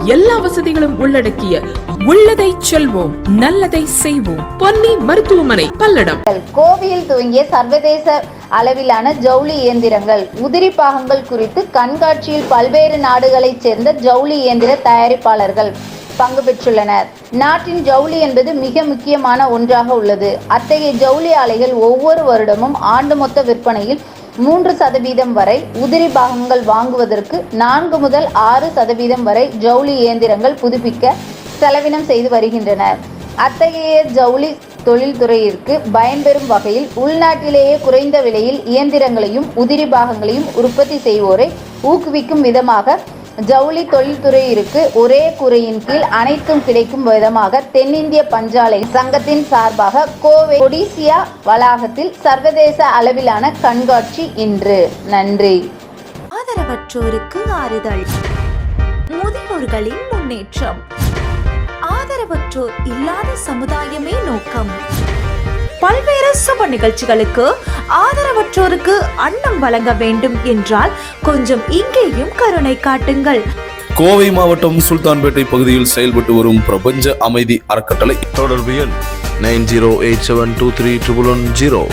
எல்லா வசதிகளும் உள்ளடக்கிய உள்ளதை செல்வோம் நல்லதை செய்வோம் பொன்னி மருத்துவமனை பல்லடம். கோவையில் துவங்கிய சர்வதேச அளவிலான ஜவுளி இயந்திரங்கள் உதிரி பாகங்கள் குறித்து கண்காட்சியில் பல்வேறு நாடுகளைச் சேர்ந்த ஜவுளி இயந்திர தயாரிப்பாளர்கள் பங்கு பெற்றுள்ளனர். நாட்டின் ஜவுளி என்பது மிக முக்கியமான ஒன்றாக உள்ளது. அத்தகைய ஜவுளி ஆலைகள் ஒவ்வொரு வருடமும் ஆண்டு மொத்த விற்பனையில் 3% வரை உதிரி பாகங்கள் வாங்குவதற்கு 4 முதல் 6% வரை ஜவுளி இயந்திரங்கள் புதுப்பிக்க செலவினம் செய்து வருகின்றனர். அத்தகைய ஜவுளி தொழில்துறையிற்கு பயன்பெறும் வகையில் உள்நாட்டிலேயே குறைந்த விலையில் இயந்திரங்களையும் உதிரி பாகங்களையும் உற்பத்தி செய்வோரை ஊக்குவிக்கும் விதமாக ஜவுளி தொழில்துறையிற்கு ஒரே கூரையின் கீழ் அனைத்தும் கிடைக்கும் விதமாக தென்னிந்திய பஞ்சாலை சங்கத்தின் சார்பாக கோவை ஒடிசியா வளாகத்தில் சர்வதேச அளவிலான கண்காட்சி இன்று. நன்றி. ஆதரவற்றோருக்கு ஆறுதல், முதியோர்களின் முன்னேற்றம், ஆதரவற்றோர் இல்லாத சமுதாயமே நோக்கம். பல்வேறு சுப நிகழ்ச்சிகளுக்கு ஆதரவற்றோருக்கு அன்னம் வழங்க வேண்டும் என்றால் கொஞ்சம் இங்கேயும் கருணை காட்டுங்கள். கோவை மாவட்டம் சுல்தான்பேட்டை பகுதியில் செயல்பட்டு வரும் பிரபஞ்ச அமைதி அறக்கட்டளை. தொடர்பு எண் 9087231110.